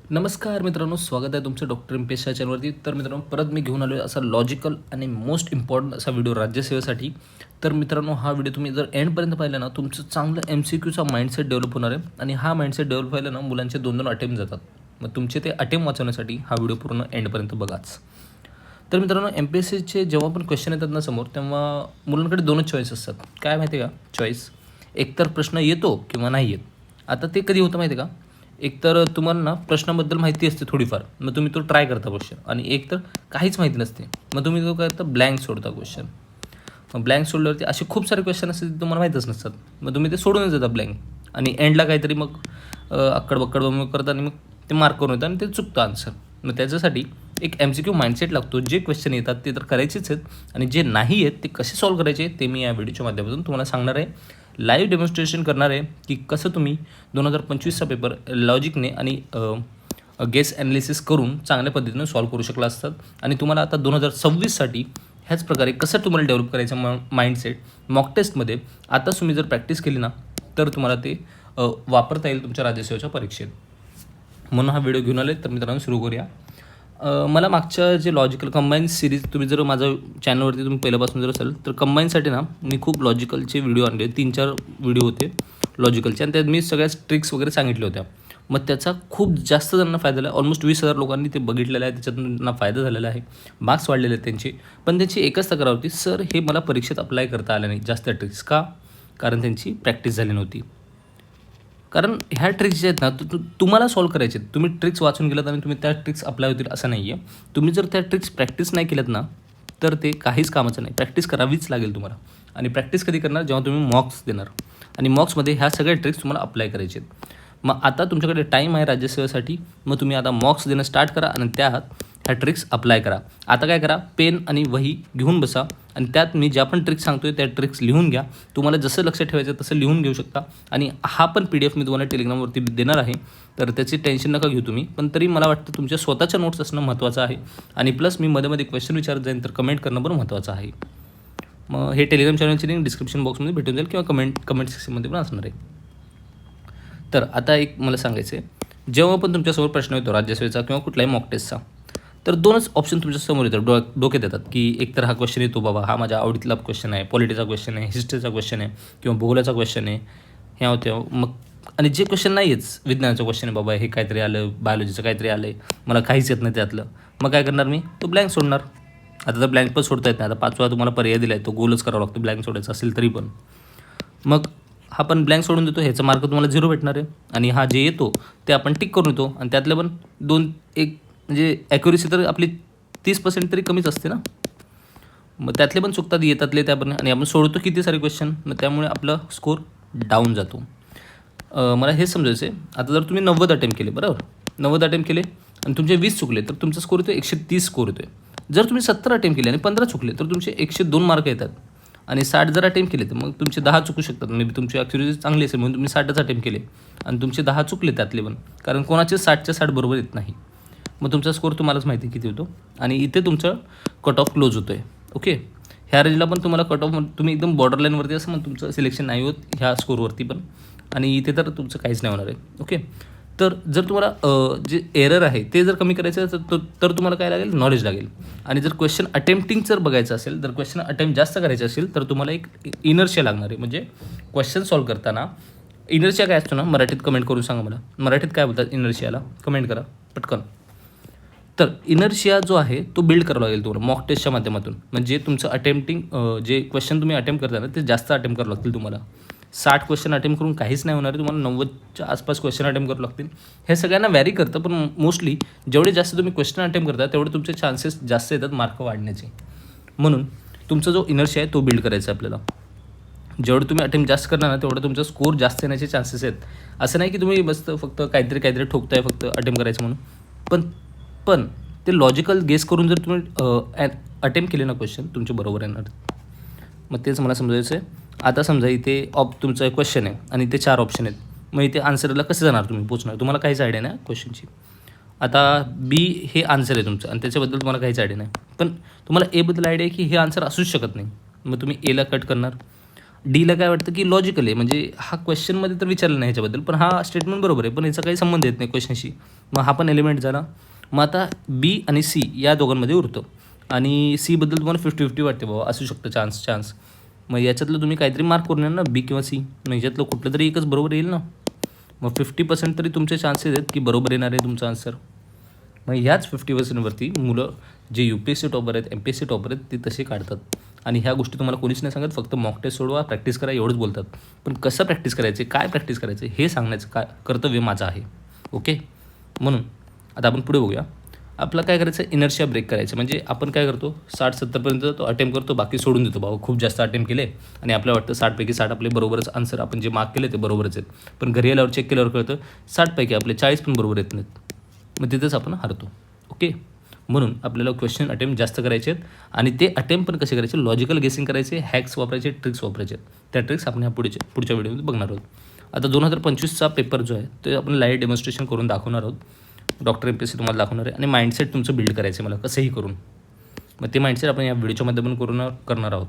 नमस्कार मित्रांनो, स्वागत आहे तुमचं डॉक्टर एम-पी-एस या चॅनलवरती. तर मित्रांनो, परत मी घेऊन आलो आहे असा लॉजिकल आणि मोस्ट इम्पॉर्टंट असा व्हिडिओ राज्यसेवेसाठी. तर मित्रांनो, हा व्हिडिओ तुम्ही जर एंडपर्यंत पाहिला ना, तुमचं चांगलं MCQचा माइंडसेट डेव्हलप होणार आहे. आणि हा माइंडसेट डेव्हलप व्हायला ना मुलांचे 2-2 अटेम्प्ट जातात. मग तुमचे ते अटेम्प्ट वाचवण्यासाठी हा व्हिडिओ पूर्ण एंडपर्यंत बघाच. तर मित्रांनो, MPSCचे जेव्हा पण क्वेश्चन येतात ना समोर, तेव्हा मुलांकडे 2च चॉईस असतात. काय माहिती आहे का चॉईस? एकतर प्रश्न येतो किंवा नाही येत. आता ते कधी होतं माहिती आहे का? एकतर तुम्हाला ना प्रश्नाबद्दल माहिती असते थोडीफार, मग तुम्ही तो ट्राय करता क्वेश्चन. आणि एक तर काहीच माहिती नसते, मग तुम्ही तो काय करता, ब्लँक सोडता क्वेश्चन. मग ब्लँक सोडल्यावरती असे खूप सारे क्वेश्चन असतात ते तुम्हाला माहीतच नसतात, मग तुम्ही ते सोडूनच देता ब्लँक. आणि एंडला काहीतरी मग अक्कड करता आणि मग ते मार्क करून येतं आणि ते चुकतं आन्सर. मग त्याच्यासाठी एक MCQ माइंडसेट लागतो. जे क्वेश्चन येतात ते तर करायचेच आहेत, आणि जे नाही आहेत ते कसे सॉल्व्ह करायचे ते मी या व्हिडिओच्या माध्यमातून तुम्हाला सांगणार आहे. लाईव्ह डेमॉन्स्ट्रेशन करणार आहे की कसं तुम्ही 2025चा पेपर लॉजिकने आणि गेस ॲनालिसिस करून चांगल्या पद्धतीने सॉल्व्ह करू शकला असतात. आणि तुम्हाला आता 2026साठी ह्याच प्रकारे कसं तुम्हाला डेव्हलप करायचं माइंडसेट मॉक टेस्टमध्ये आता तुम्ही जर प्रॅक्टिस केली ना, तर तुम्हाला ते वापरता येईल तुमच्या राज्यसेवेच्या परीक्षेत. म्हणून हा व्हिडिओ घेऊन आले. तर मित्रांनो, सुरू करूया. मला मागच्या जे लॉजिकल कंबाईन सिरीज, तुम्ही जर माझ्या चॅनलवरती तुम्ही पहिल्यापासून जर असेल तर कंबाईनसाठी ना मी खूप लॉजिकलचे व्हिडिओ आणले. 3-4 व्हिडिओ होते लॉजिकलचे, आणि त्यात मी सगळ्या ट्रिक्स वगैरे सांगितल्या होत्या. मग त्याचा खूप जास्त जणांना फायदा झाला. ऑलमोस्ट 20,000 लोकांनी ते बघितलेलं आहे. त्याच्यातून त्यांना फायदा झालेला आहे, मार्क्स वाढलेले आहेत त्यांचे. पण त्यांची एकच तक्रार होती, सर हे मला परीक्षेत अप्लाय करता आलं नाही जास्त ट्रिक्स. का? कारण त्यांची प्रॅक्टिस झाली नव्हती. कारण ह्या ट्रिक्स जे आहेत ना, तुम्हाला सॉल्व्ह करायचे आहेत. तुम्ही ट्रिक्स वाचून गेलात आणि तुम्ही त्या ट्रिक्स अप्लाय होतील असं नाही आहे. तुम्ही जर त्या ट्रिक्स प्रॅक्टिस नाही केल्यात ना, तर ते काहीच कामाचं नाही. प्रॅक्टिस करावीच लागेल तुम्हाला. आणि प्रॅक्टिस कधी करणार? जेव्हा तुम्ही मॉक्स देणार. आणि मॉक्समध्ये ह्या सगळ्या ट्रिक्स तुम्हाला अप्लाय करायचे आहेत. मग आता तुमच्याकडे टाईम आहे राज्यसेवेसाठी. मग तुम्ही आता मॉक्स देणं स्टार्ट करा आणि त्यात ह्या ट्रिक्स अप्लाय करा. आता काय करा, पेन आणि वही घेऊन बसा आणि त्यात मी ज्या पण ट्रिक्स सांगतोय त्या ट्रिक्स लिहून घ्या. तुम्हाला जसं लक्षात ठेवायचं तसं लिहून घेऊ शकता. आणि हा पण PDF मी तुम्हाला टेलिग्रामवरती देणार आहे, तर त्याची टेन्शन नका घेऊ तुम्ही. पण तरी मला वाटतं तुमच्या स्वतःच्या नोट्स असणं महत्त्वाचं आहे. आणि प्लस मी मध्ये क्वेश्चन विचारत जाईन, तर कमेंट करणं पण महत्त्वाचं आहे. मग हे टेलिग्राम चॅनलची लिंक डिस्क्रिप्शन बॉक्समध्ये भेटून जाईल किंवा कमेंट सेक्शनमध्ये पण असणार आहे. तर आता एक मला सांगायचं आहे, जेव्हा पण तुमच्यासमोर प्रश्न येतो राज्यसेवेचा किंवा कुठल्याही मॉक टेस्टचा, तर 2च ऑप्शन तुमच्यासमोर येतात, डोक्यात येतात. की एकतर हा क्वेश्चन येतो, बाबा हा माझ्या आवडीतला क्वेश्चन आहे, पॉलिटीचा क्वेश्चन आहे, हिस्ट्रीचा क्वेश्चन आहे किंवा भूगोलाचा क्वेश्चन आहे, ह्या होत्या. मग आणि जे क्वेश्चन नाही आहेच, विज्ञानाचं क्वेश्चन आहे, बाबा हे काहीतरी आलं, बायोलॉजीचं काहीतरी आलं आहे, मला काहीच येत नाही त्यातलं, मग काय करणार मी? तो ब्लँक सोडणार. आता तर ब्लँक पण सोडता येत नाही. आता 5वा तुम्हाला पर्याय दिला आहे, तो गोलच करावा लागतो ब्लँक सोडायचा असेल तरी पण. मग हा पण ब्लँक सोडून देतो, ह्याचा मार्क तुम्हाला 0 भेटणार आहे. आणि हा जे येतो ते आपण टिक करून येतो. आणि त्यातले पण 2-1 म्हणजे ॲक्युरेसी तर आपली 30% तरी कमीच असते ना. मग त्यातले पण चुकतात, येतातले त्या पण. आणि आपण सोडतो किती सारे क्वेश्चन, मग त्यामुळे आपला स्कोर डाऊन जातो. मला हेच समजायचं आहे. आता जर तुम्ही 90 अटेम्प्ट केले, बरोबर, 90 अटेम्प्ट केले आणि तुमचे 20 चुकले, तर तुमचा स्कोर येतो 130 स्कोर येतो आहे. जर तुम्ही 70 अटेम्प्ट केले आणि 15 चुकले, तर तुमचे 102 मार्क येतात. आणि 60 जर अटेम्प्ट केले, तर मग तुमचे 10 चुकू शकतात. मे बी तुमची ॲक्युरेसी चांगली असेल म्हणून तुम्ही 60च अटेम्प्ट केले आणि तुमचे 10 चुकले त्यातले पण, कारण कोणाचे 60च्या 60 बरोबर येत नाही. मग तुमचा स्कोर तुम्हालाच माहिती किती होतो. आणि इथे तुमचं कट ऑफ क्लोज होतो आहे. ओके, ह्या रेंजला पण तुम्हाला कट ऑफ, तुम्ही एकदम बॉर्डरलाईनवरती असं मग तुमचं सिलेक्शन नाही होत ह्या स्कोरवरती पण. आणि इथे तर तुमचं काहीच नाही होणार आहे. ओके, तर जर तुम्हाला जे एरर आहे ते जर कमी करायचं असेल तर तुम्हाला काय लागेल? नॉलेज लागेल. आणि जर क्वेश्चन अटेम्प्टिंग जर बघायचं असेल, जर क्वेश्चन अटेम्प्ट जास्त करायचे असेल, तर तुम्हाला एक इनर्शिया लागणार आहे. म्हणजे क्वेश्चन सॉल्व्ह करताना इनर्शिया काय असतो ना, मराठीत कमेंट करून सांगा मला. मराठीत काय बोलतात इनर्शियाला? कमेंट करा पटकन. तर इनर्शिया जो आहे तो बिल्ड करावा लागेल तुम्हाला मॉक टेस्टच्या माध्यमातून. म्हणजे तुमचं अटेम्प्टिंग जे क्वेश्चन तुम्ही अटेम्प्ट करता ना, ते जास्त अटेम्प्ट करावं लागतील तुम्हाला. 60 क्वेश्चन अटेम्प्ट करून काहीच नाही होणार आहे. तुम्हाला 90च्या आसपास क्वेश्चन अटेम्प्ट करावं लागतील. हे सगळ्यांना व्हॅरी करतं, पण मोस्टली जेवढे जास्त तुम्ही क्वेश्चन अटेम्प्ट करता तेवढे तुमचे चान्सेस जास्त येतात मार्क वाढण्याचे. म्हणून तुमचा जो इनर्शिया आहे तो बिल्ड करायचा आहे आपल्याला. जेवढं तुम्ही अटेम्प्ट जास्त करणार ना, तेवढं तुमचा स्कोर जास्त येण्याचे चान्सेस आहेत. असं नाही की तुम्ही मस्त फक्त काहीतरी ठोकताय फक्त अटेम्प्ट करायचं म्हणून. पण ते लॉजिकल गेस करून जर तुम्ही अटेम्प्ट केले ना क्वेश्चन, तुमचे बरोबर येणार. मग तेच मला समजायचं आहे. आता समजा इथे तुमचं क्वेश्चन आहे आणि ते 4 ऑप्शन आहेत. मग इथे आन्सरला कसं जाणार तुम्ही पोचणार? तुम्हाला काहीच आयडिया नाही क्वेश्चनची. आता B हे आन्सर आहे तुमचं आणि त्याच्याबद्दल तुम्हाला काहीच आयडिया नाही. पण तुम्हाला Aबद्दल आयडिया आहे की हे आन्सर असूच शकत नाही. मग तुम्ही Aला कट करणार डीला काय वाटतं की लॉजिकल आहे, म्हणजे हा क्वेश्चनमध्ये तर विचारलं नाही ह्याच्याबद्दल, पण हा स्टेटमेंट बरोबर आहे, पण याचा काही संबंध येत नाही क्वेश्चनशी. मग हा पण एलिमेंट झाला. मग आता बी आणि सी या दोघांमध्ये उरतं, आणि सीबद्दल तुम्हाला 50-50 वाटते बाबा असू शकतं चान्स. मग याच्यातलं तुम्ही काहीतरी मार्क करून येणार ना, बी किंवा सी, मग याच्यातलं कुठलं तरी एकच बरोबर येईल ना. मग 50% तरी तुमचे चान्सेस आहेत की बरोबर येणार आहे तुमचा आन्सर. मग ह्याच 50%वरती मुलं जे UPSC टॉपर आहेत, MPSC टॉपर आहेत, ते तसे काढतात. आणि ह्या गोष्टी तुम्हाला कोणीच नाही सांगत, फक्त मॉक टेस्ट सोडवा, प्रॅक्टिस करा एवढंच बोलतात. पण कसं प्रॅक्टिस करायचे, काय प्रॅक्टिस करायचे हे सांगण्याचं काय कर्तव्य माझं आहे. ओके, म्हणून आता आपण पुढे बघूया. आपलं काय करायचं, इनर्शिया ब्रेक करायचं. म्हणजे आपण काय करतो, 60-70पर्यंत तो अटेम्प्ट करतो, बाकी सोडून देतो. बाबा खूप जास्त अटेम्प्ट केले आणि आपल्याला वाटतं 60पैकी 60 आपले बरोबरच आन्सर, आपण जे मार्क केले ते बरोबरच आहेत. पण घरी आल्यावर चेक केल्यावर कळतं 60पैकी आपले 40 पण बरोबर येत नाहीत. मग तिथेच आपण हारतो. ओके, म्हणून आपल्याला क्वेश्चन अटेम्प्ट जास्त करायचे आहेत, आणि ते अटेम्प्ट पण कसे करायचे, लॉजिकल गेसिंग करायचे, हॅक्स वापरायचे, ट्रिक्स वापरायचे. त्या ट्रिक्स आपण ह्या पुढच्या व्हिडिओमध्ये बघणार आहोत. आता 2025चा पेपर जो आहे ते आपण लाईव्ह डेमॉन्स्ट्रेशन करून दाखवणार आहोत. डॉक्टर MPSC तुम्हाला दाखवणार आहे, आणि माइंडसेट तुमचं बिल्ड करायचं आहे मला कसंही करून. मग ते माइंडसेट आपण या व्हिडिओच्या माध्यमातून करणार आहोत.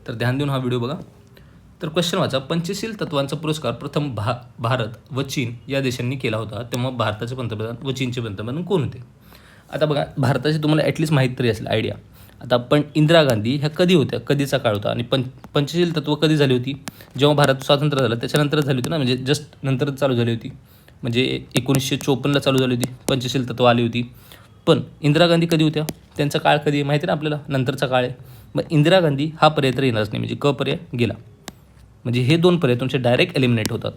तर ध्यान देऊन हा व्हिडिओ बघा. तर क्वेश्चन वाचा, पंचशील तत्वांचा पुरस्कार प्रथम भारत व चीन या देशांनी केला होता, तेव्हा भारताचे पंतप्रधान व चीनचे पंतप्रधान कोण होते? आता बघा, भारताची तुम्हाला ॲटलिस्ट माहीत तरी असेल, आयडिया. आता पण इंदिरा गांधी ह्या कधी होत्या, कधीचा काळ होता, आणि पंचशील तत्व कधी झाली होती, जेव्हा भारत स्वातंत्र्य झालं त्याच्यानंतरच झाली होती ना, म्हणजे जस्ट नंतरच चालू झाली होती. म्हणजे 1954ला चालू झाली होती, पंचशील तत्व आली होती. पण इंदिरा गांधी कधी होत्या, त्यांचा काळ कधी आहे माहिती आहे ना आपल्याला, नंतरचा काळ आहे. मग इंदिरा गांधी हा पर्याय तर येणारच नाही, म्हणजे क पर्याय गेला. म्हणजे हे 2 पर्याय तुमचे डायरेक्ट एलिमिनेट होतात.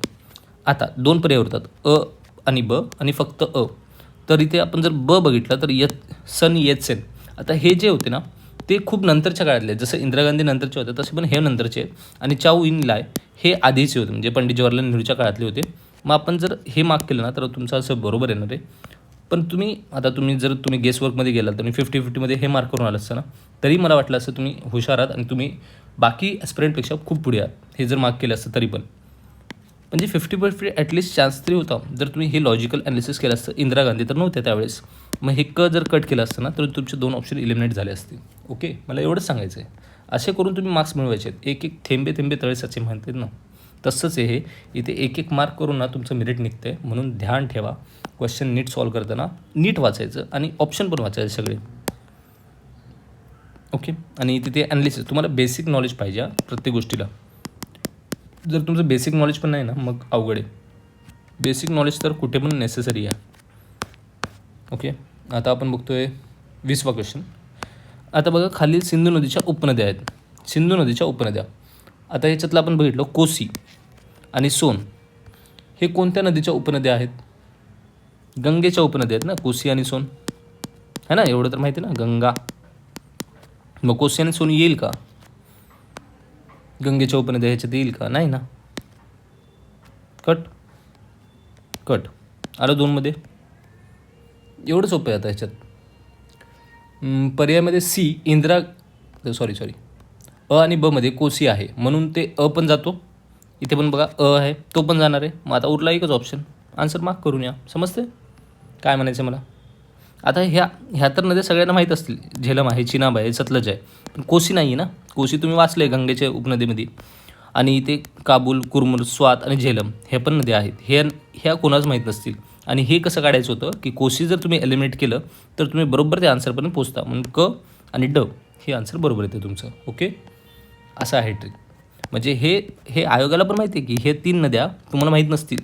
आता 2 पर्याय उरतात, अ आणि ब, आणि फक्त अ. तर इथे आपण जर ब बघितलं तर सन येत्सेन. आता हे जे होते ना ते खूप नंतरच्या काळातले, जसं इंदिरा गांधी नंतरचे होते तसे पण हे नंतरचे आहेत. आणि चाऊ इन लाय हे आधीचे होते, म्हणजे पंडित जवाहरलाल नेहरूच्या काळातले होते. मग आपण जर हे मार्क केलं ना तर तुमचं असं बरोबर येणार आहे. पण तुम्ही गेसवर्कमध्ये गेलात आणि 50-50मध्ये हे मार्क करून आलं असतं ना, तरी मला वाटलं असं तुम्ही हुशार आहात आणि तुम्ही बाकी ॲस्पिरंटपेक्षा खूप पुढे आहात, हे जर मार्क केलं असतं तरी पण. म्हणजे 50% ॲटलिस्ट चान्स तरी होता जर तुम्ही हे लॉजिकल ॲनालिसिस केलं असतं. इंदिरा गांधी तर नव्हत्या त्यावेळेस. मग हे जर कट केलं असतं ना तर तुमचे 2 ऑप्शन इलिमिनेट झाले असते. ओके, मला एवढंच सांगायचं आहे. असे करून तुम्ही मार्क्स मिळवायचे आहेत. एक एक थेंबे थेंबे तळे साचे म्हणतात ना, तसंच आहे हे. इथे एक एक मार्क करून ना तुमचं मेरिट निघतं आहे. म्हणून ध्यान ठेवा, क्वेश्चन नीट सॉल्व करताना नीट वाचायचं आणि ऑप्शन पण वाचायचे सगळे. ओके, आणि तिथे ॲनालिसिस तुम्हाला बेसिक नॉलेज पाहिजे प्रत्येक गोष्टीला. जर तुमचं बेसिक नॉलेज पण नाही ना मग अवघड आहे. बेसिक नॉलेज तर कुठे पण नेसेसरी आहे. ओके, आता आपण बघतोय 20वा क्वेश्चन. आता बघा, खालील सिंधू नदीच्या उपनद्या आहेत. सिंधू नदीच्या उपनद्या. आता ह्याच्यातलं आपण बघितलं कोसी आणि सोन हे कोणत्या नदीच्या उपनद्या आहेत? गंगेच्या उपनद्या आहेत ना, कोसी आणि सोन, है ना, एवढं तर माहिती ना, गंगा. मग कोसी आणि सोन येईल का गंगेच्या उपनद्या ह्याच्यात, येईल का? नाही ना. कट आलं 2मध्ये. एवढं सोपं आहे. आता ह्याच्यात पर्यायामध्ये सी अ आणि ब मध्ये कोसी आहे म्हणून ते अ पण जातो. इथे पण बघा अ आहे, तो पण जाणार आहे. मग आता उरला एकच ऑप्शन, आन्सर मार्क करून या. समजते काय म्हणायचं मला? आता ह्या तर नद्या सगळ्यांना माहीत असतील. झेलम आहे, चिनाब आहे, सतलज आहे, पण कोसी नाही आहे ना. कोसी तुम्ही वाचलं आहे गंगेच्या उपनदीमध्ये. आणि इथे काबूल, कुरमुर, स्वात आणि झेलम हे पण नद्या आहेत. ह्या कोणाच माहीत नसतील. आणि हे कसं काढायचं होतं की कोसी जर तुम्ही एलिमिनेट केलं तर तुम्ही बरोबर त्या आन्सरपर्यंत पोचता. म्हणून क आणि ड हे आन्सर बरोबर येते तुमचं. ओके, असं आहे ट्रिक. म्हणजे हे आयोगाला पण माहिती आहे की हे 3 नद्या तुम्हाला माहीत नसतील.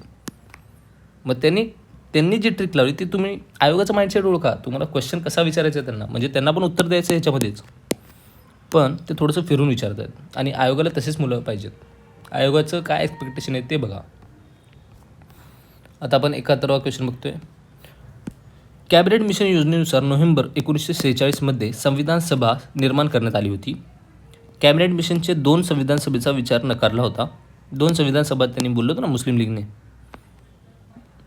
मग त्यांनी जी ट्रिक लावली ती तुम्ही आयोगाचं माइंडसेट ओळखा. तुम्हाला क्वेश्चन कसा विचारायचा आहे त्यांना, म्हणजे त्यांना पण उत्तर द्यायचं आहे ह्याच्यामध्येच, पण ते थोडंसं फिरून विचारत आहेत. आणि आयोगाला तसेच मुलं पाहिजेत. आयोगाचं काय एक्सपेक्टेशन आहे ते बघा. आता आपण 71वा क्वेश्चन बघतोय. कॅबिनेट मिशन योजनेनुसार नोव्हेंबर 1946मध्ये संविधान सभा निर्माण करण्यात आली होती. कॅबिनेट मिशनचे 2 संविधान सभेचा विचार नकारला होता. 2 संविधान सभा त्यांनी बोललो होतं ना,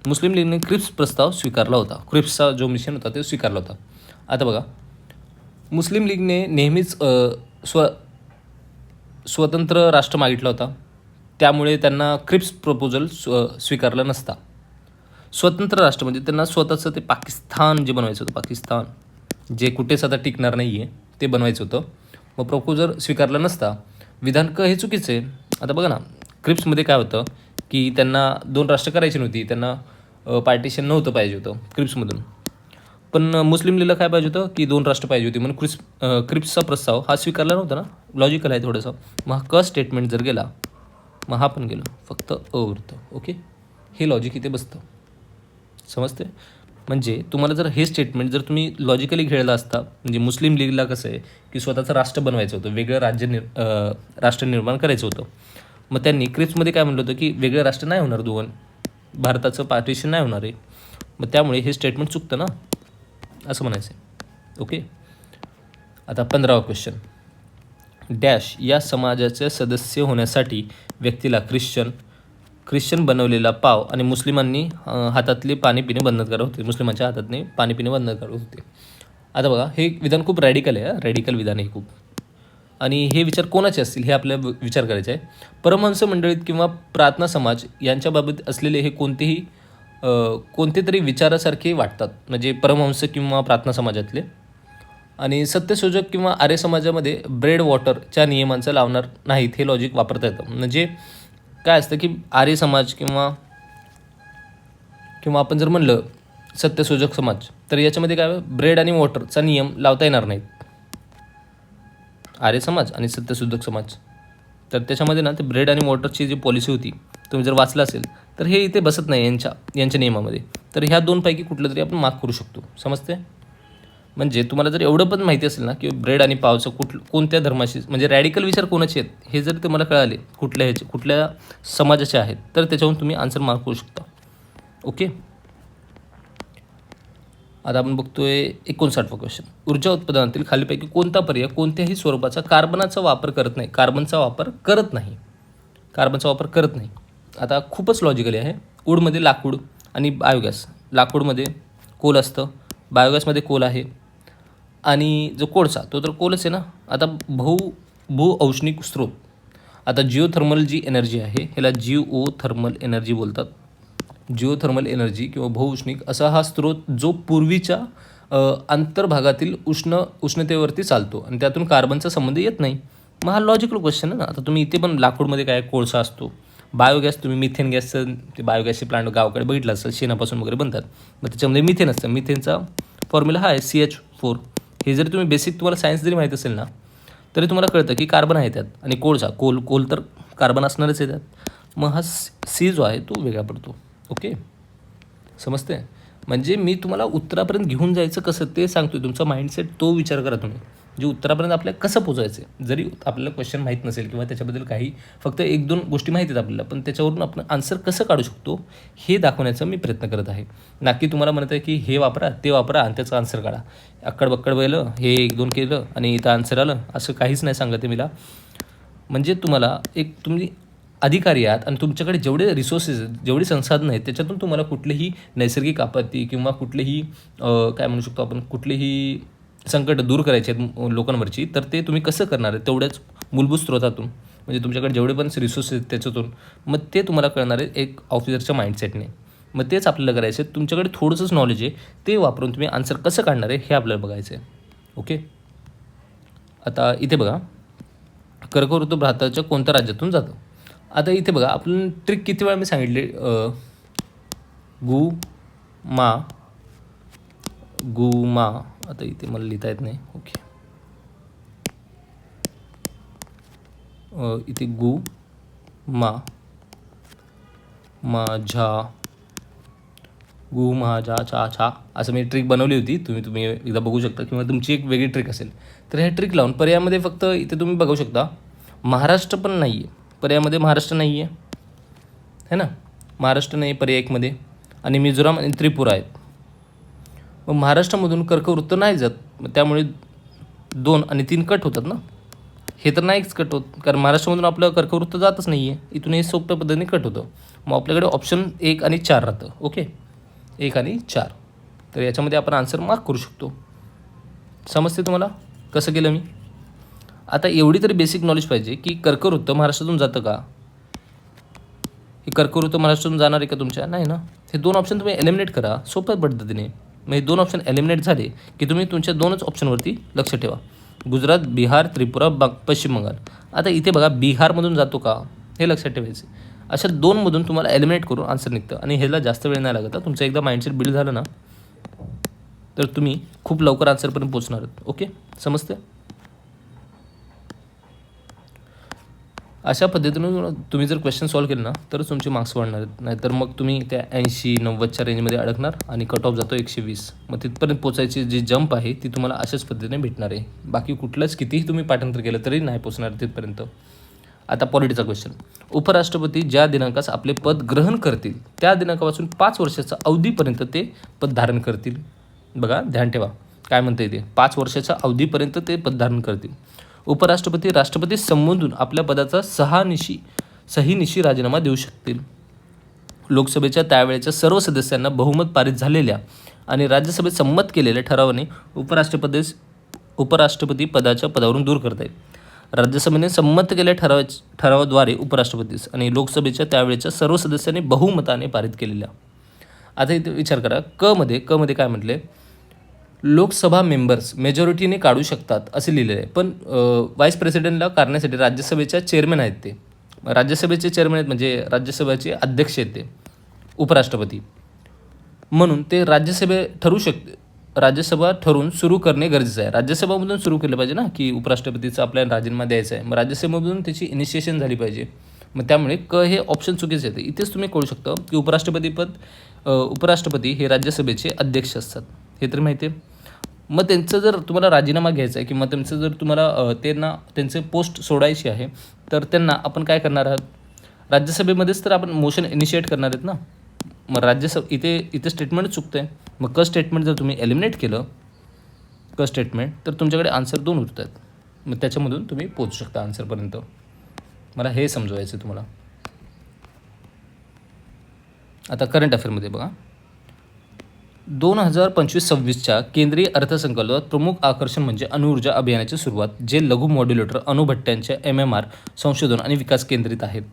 मुस्लिम लीगने क्रिप्स प्रस्ताव स्वीकारला होता. क्रिप्सचा जो मिशन होता ते स्वीकारला होता. आता बघा, मुस्लिम लीगने नेहमीच स्वतंत्र राष्ट्र मागितला होता, त्यामुळे त्यांना क्रिप्स प्रपोजल स्वीकारला नसता. स्वतंत्र राष्ट्र म्हणजे त्यांना स्वतःचं ते पाकिस्तान जे बनवायचं होतं, पाकिस्तान जे कुठेच आता टिकणार नाही आहे ते बनवायचं होतं. मग प्रपोजल स्वीकारला नसता. विधान क हे चुकीचं आहे. आता बघा ना, क्रिप्समध्ये काय होतं की त्यांना 2 राष्ट्र करायची नव्हती, त्यांना पार्टिशन नव्हतं पाहिजे होतं क्रिप्समधून. पण मुस्लिम लीगला काय पाहिजे होतं की 2 राष्ट्र पाहिजे होती, म्हणून क्रिप्सचा प्रस्ताव हा स्वीकारला नव्हता ना. लॉजिकल आहे थोडंसं. मग हा क स्टेटमेंट जर गेला, मग हा पण गेलं, फक्त अ उरतं. ओके, हे लॉजिक इथे बसतं. समजते? म्हणजे तुम्हाला जर हे स्टेटमेंट जर तुम्ही लॉजिकली खेळला असता, म्हणजे मुस्लिम लीगला कसं आहे की स्वतःचं राष्ट्र बनवायचं होतं, वेगळं राष्ट्र निर्माण करायचं होतं. मग त्यांनी क्रिप्समध्ये काय म्हणलं होतं की वेगळं राष्ट्र नाही होणार, भारताचं पार्टिशन नाही होणार आहे. मग त्यामुळे हे स्टेटमेंट चुकतं ना, असं म्हणायचं आहे. ओके, आता 15वा क्वेश्चन. डॅश या समाजाचे सदस्य होण्यासाठी व्यक्तीला ख्रिश्चन बनवलेला पाव आणि मुस्लिमांनी हातातले पाणी पिणे बंद करत होते, मुस्लिमांच्या हातातले पाणी पिणे बंद करत होते. आता बघा, हे विधान खूप रॅडिकल आहे, रॅडिकल विधान आहे खूप. आणि हे विचार कोणाचे असतील हे आपल्याला विचार करायचे आहे. परमहंस मंडळीत किंवा प्रार्थना समाज यांच्याबाबत असलेले हे कोणते तरी विचारासारखे वाटतात, म्हणजे परमहंस किंवा प्रार्थना समाजातले. आणि सत्यशोधक किंवा आर्य समाजामध्ये ब्रेड वॉटरच्या नियमांचं लावणार नाहीत, हे लॉजिक वापरता येतं. म्हणजे काय असतं की आर्य समाज किंवा आपण जर म्हणलं सत्यशोधक समाज, तर याच्यामध्ये काय ब्रेड आणि वॉटरचा नियम लावता येणार नाहीत. आर्य समाज आणि सत्यशोधक समाज, तर त्याच्यामध्ये ना ते ब्रेड आणि वॉटरची जी पॉलिसी होती, तुम्ही जर वाचलं असेल तर हे इथे बसत नाही यांच्या नियमामध्ये. तर ह्या दोनपैकी कुठलं तरी आपण मार्क करू शकतो. समजते? म्हणजे तुम्हाला जर एवढं पण माहिती असेल ना की ब्रेड आणि पावचं कोणत्या धर्माशी, म्हणजे रॅडिकल विचार कोणाचे आहेत हे जर तुम्हाला कळाले, कुठल्या समाजाचे आहेत, तर त्याच्यावरून तुम्ही आन्सर मार्क करू शकता. ओके, आता आपण बघतोय 59वा क्वेश्चन. ऊर्जा उत्पादनातील खालीपैकी कोणता पर्याय कोणत्याही स्वरूपाचा कार्बनचा वापर करत नाही. आता खूपच लॉजिकली आहे. वूडमध्ये लाकूड आणि बायोगॅस, लाकूडमध्ये कोल असतं, बायोगॅसमध्ये कोल आहे, आणि जो कोळसा तो तर कोलच आहे ना. आता भूऔष्णिक स्रोत, आता जिओथर्मल जी एनर्जी आहे ह्याला जिओथर्मल एनर्जी बोलतात. जिओथर्मल एनर्जी किंवा भूउष्णिक असा हा स्रोत जो पूर्वीच्या अंतर्भागातील उष्णतेवरती चालतो आणि त्यातून कार्बनचा संबंध येत नाही. मग हा लॉजिकल क्वेश्चन आहे ना. आता तुम्ही इथे पण लाकूडमध्ये काय कोळसा असतो, बायोगॅस, तुम्ही मिथेन गॅसचं ते बायोगॅसचे प्लांट गावाकडे बघितलं असेल, शेणापासून वगैरे बनतात. मग त्याच्यामध्ये मिथेन असतं, मिथेनचा फॉर्म्युला हा आहे CH4. हे जर तुम्ही बेसिक तुम्हाला सायन्स जरी माहीत असेल ना, तरी तुम्हाला कळतं की कार्बन आहे त्यात, आणि कोळसा कोल तर कार्बन असणारच आहे त्यात. मग हा C जो आहे तो वेगळा पडतो. ओके, समजते? म्हणजे मी तुम्हाला उत्तरापर्यंत घेऊन जायचं कसं ते सांगतोय. तुमचा माइंडसेट तो विचार करा तुम्ही, जे उत्तरापर्यंत आपल्याला कसं पोचायचं आहे. जरी आपल्याला क्वेश्चन माहीत नसेल किंवा त्याच्याबद्दल काही फक्त 1-2 गोष्टी माहिती आहेत आपल्याला, पण त्याच्यावरून आपण आन्सर कसं काढू शकतो हे दाखवण्याचा मी प्रयत्न करत आहे. ना की तुम्हाला म्हणत आहे की हे वापरा ते वापरा आणि त्याचं आन्सर काढा. अक्कडबक्कड गेलं, हे 1-2 केलं आणि इथं आन्सर आलं, असं काहीच नाही सांगत आहे मला. म्हणजे तुम्हाला तुम्ही अधिकारी आहात आणि तुमच्याकडे जेवढे रिसोर्सेस आहेत, जेवढी संसाधनं आहेत, त्याच्यातून तुम्हाला कुठलीही नैसर्गिक आपत्ती किंवा कुठलीही काय म्हणू शकतो आपण, कुठलीही संकट दूर करायचे आहेत लोकांवरची, तर ते तुम्ही कसं करणार आहे तेवढ्याच मूलभूत स्रोतातून, म्हणजे तुमच्याकडे जेवढे पण रिसोर्सेस आहेत त्याच्यातून. मग ते तुम्हाला कळणार आहे एक ऑफिसरच्या माइंडसेटने. मग तेच आपल्याला करायचं आहे. तुमच्याकडे थोडंसंच नॉलेज आहे, ते वापरून तुम्ही आन्सर कसं काढणार आहे हे आपल्याला बघायचं आहे. ओके, आता इथे बघा, कर्कवृत्त ऋतू भारताच्या कोणत्या राज्यातून जातं. आता इथे बघा, आपण ट्रिक किती वेळा मी सांगितले, गु मा. आता इथे मला लिहिता येत नाही. ओके, इथे गु मा चा छा असं मी ट्रिक बनवली होती. तुम्ही एकदा बघू शकता, किंवा तुमची एक वेगळी ट्रिक असेल तर ह्या ट्रिक लावून पर्यायामध्ये फक्त इथे तुम्ही बघू शकता महाराष्ट्र पण नाही आहे पर्यायामध्ये, महाराष्ट्र नाही आहे ना, महाराष्ट्र नाही पर्याय 1मध्ये, आणि मिझोराम आणि त्रिपुरा आहेत. मग महाराष्ट्रामधून कर्कवृत्त नाही जात, मग त्यामुळे 2 आणि 3 कट होतात ना. हे तर नाहीच कट होत, कारण महाराष्ट्रामधून आपलं कर्कवृत्त जातच नाही आहे, इथून हे सोप्या पद्धतीने कट होतं. मग आपल्याकडे ऑप्शन 1 आणि 4 राहतं. ओके, 1 आणि 4. तर याच्यामध्ये आपण आन्सर मार्क करू शकतो. समजते तुम्हाला कसं केलं मी? आता एवढी तरी बेसिक नॉलेज पाहिजे की कर्कवृत्त महाराष्ट्रातून जातं का. हे कर्कवृत्त महाराष्ट्रातून जाणार आहे का तुमच्या? नाही ना. हे 2 ऑप्शन तुम्ही एलिमिनेट करा सोप्या पद्धतीने. मग हे 2 ऑप्शन एलिमिनेट झाले की तुम्ही तुमच्या 2च ऑप्शनवरती लक्ष ठेवा. गुजरात, बिहार, त्रिपुरा, पश्चिम बंगाल. आता इथे बघा बिहारमधून जातो का हे लक्षात ठेवायचं. अशा 2मधून तुम्हाला एलिमिनेट करून आन्सर निघतं आणि ह्याला जास्त वेळ नाही लागत. तुमचं एकदा माइंडसेट बिल्ड झालं ना तर तुम्ही खूप लवकर आन्सरपर्यंत पोहोचणार आहात. ओके, समजते. अशा पद्धतीने तुम्ही जर क्वेश्चन सॉल्व केले ना तरच तुमचे मार्क्स वाढणार आहेत. नाहीतर मग तुम्ही त्या 80-90च्या रेंजमध्ये अडकणार आणि कट ऑफ जातो 120. मग तिथपर्यंत पोचायची जी जंप आहे ती तुम्हाला अशाच पद्धतीने भेटणार आहे. बाकी कुठलंच कितीही तुम्ही पाठांतर केलं तरी नाही पोचणार तिथपर्यंत. आता पॉलिटीचा क्वेश्चन. उपराष्ट्रपती ज्या दिनांकास आपले पद ग्रहण करतील त्या दिनांकापासून 5 वर्षाच्या अवधीपर्यंत ते पद धारण करतील. बघा, ध्यान ठेवा काय म्हणता येते. 5 वर्षाच्या अवधीपर्यंत ते पद धारण करतील. उपराष्ट्रपती राष्ट्रपती संबोधून आपल्या पदाचा सहीनिशी राजीनामा देऊ शकतील. लोकसभेच्या त्यावेळेच्या सर्व सदस्यांना बहुमत पारित झालेल्या आणि राज्यसभेत संमत केलेल्या ठरावाने उपराष्ट्रपती पदाच्या पदावरून दूर करता येईल. राज्यसभेने संमत केलेल्या ठरावाद्वारे उपराष्ट्रपतीस आणि लोकसभेच्या त्यावेळेच्या सर्व सदस्यांनी बहुमताने पारित केलेल्या. आता इथे विचार करा, क मध्ये काय म्हटले, लोकसभा मेंबर्स मेजॉरिटीने काढू शकतात असे लिहिलेलं आहे. पण व्हाईस प्रेसिडेंटला काढण्यासाठी राज्यसभेच्या चेअरमॅन आहेत. ते राज्यसभेचे चेअरमॅन आहेत म्हणजे राज्यसभेचे अध्यक्ष आहेत ते उपराष्ट्रपती. म्हणून ते राज्यसभा ठरवून सुरू करणे गरजेचं आहे. राज्यसभामधून सुरू केलं पाहिजे ना की उपराष्ट्रपतीचा आपल्याला राजीनामा द्यायचा आहे. मग राज्यसभेमधून त्याची इनिशिएशन झाली पाहिजे. मग त्यामुळे क हे ऑप्शन चुकीचे येते. इथेच तुम्ही कळू शकता की उपराष्ट्रपती हे राज्यसभेचे अध्यक्ष असतात. हे तरी माहिती आहे. मग त्यांचं जर तुम्हाला राजीनामा घ्यायचा आहे किंवा त्यांचं जर तुम्हाला त्यांचे पोस्ट सोडायची आहे तर त्यांना आपण काय करणार आहात, राज्यसभेमध्येच तर आपण मोशन इनिशिएट करणार आहेत ना. मग इथे स्टेटमेंट चुकतं आहे. मग क स्टेटमेंट जर तुम्ही एलिमिनेट केलं तर तुमच्याकडे आन्सर 2 उरत आहेत. मग त्याच्यामधून तुम्ही पोचू शकता आन्सरपर्यंत. मला हे समजवायचं आहे तुम्हाला. आता करंट अफेअरमध्ये बघा, 2025-26च्या केंद्रीय अर्थसंकल्पात प्रमुख आकर्षण म्हणजे अणुऊर्जा अभियानाची सुरुवात, जे लघु मॉड्युलेटर अणुभट्ट्यांच्या MMR संशोधन आणि विकास केंद्रित आहेत.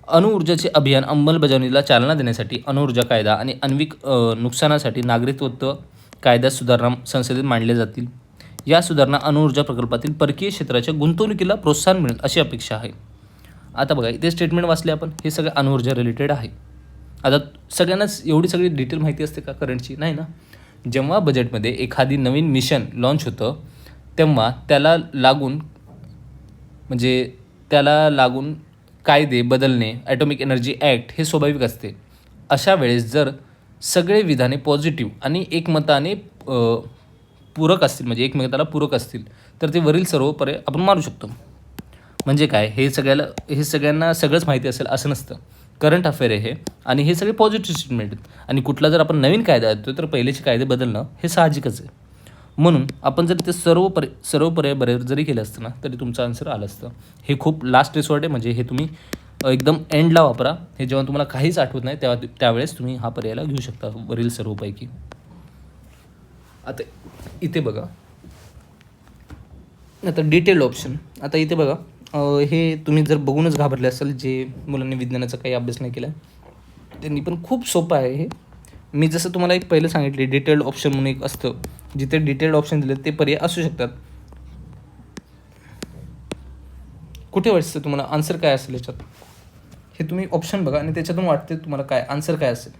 अणुऊर्जाचे अभियान अंमलबजावणीला चालना देण्यासाठी अणुऊर्जा कायदा आणि आण्विक नुकसानासाठी नागरिकत्व कायद्यात सुधारणा संसदेत मांडल्या जातील. या सुधारणा अणुऊर्जा प्रकल्पातील परकीय क्षेत्राच्या गुंतवणुकीला प्रोत्साहन मिळेल अशी अपेक्षा आहे. आता बघा, इथे स्टेटमेंट वाचले आपण, हे सगळं अणुऊर्जा रिलेटेड आहे. आता सगळ्यांनाच एवढी सगळी डिटेल माहिती असते का करंटची? नाही ना. जेव्हा बजेटमध्ये एखादी नवीन मिशन लॉन्च होतं तेव्हा त्याला लागून कायदे बदलणे, ॲटॉमिक एनर्जी ॲक्ट हे स्वाभाविक असते. अशा वेळेस जर सगळे विधाने पॉझिटिव्ह आणि एकमताने पूरक असतील, म्हणजे एकमेकाला पूरक असतील, तर ते वरील सर्व पर्याय आपण मारू शकतो. म्हणजे काय, हे सगळ्यांना सगळंच माहिती असेल असं नसतं. करंट अफेअर आहे हे, आणि हे सगळे पॉझिटिव्ह स्टेटमेंट आहेत. आणि कुठला जर आपण नवीन कायदा येतो तर पहिलेचे कायदे बदलणं हे साहजिकच आहे. म्हणून आपण जर ते सर्व पर्याय बरे जरी केलं असतं ना तरी तुमचं आन्सर आलं असतं. हे खूप लास्ट रिसॉर्ट आहे, म्हणजे हे तुम्ही एकदम एंडला वापरा. हे जेव्हा तुम्हाला काहीच आठवत नाही त्यावेळेस तुम्ही हा पर्यायला घेऊ शकता वरील सर्वपैकी. आता इथे बघा, आता डिटेल्ड ऑप्शन. आता इथे बघा, हे तुम्ही जर बघूनच घाबरले असाल, जे मुलांनी विज्ञानाचा काही अभ्यास नाही केला त्यांनी, पण खूप सोपं आहे हे. मी जसं तुम्हाला एक पहिलं सांगितले, डिटेल्ड ऑप्शन म्हणून एक असतं, जिथे डिटेल्ड ऑप्शन दिले ते पर्याय असू शकतात. कुठे वाटतं तुम्हाला आन्सर काय असेल याच्यात? हे तुम्ही ऑप्शन बघा आणि त्याच्यातून वाटते तुम्हाला काय आन्सर काय असेल.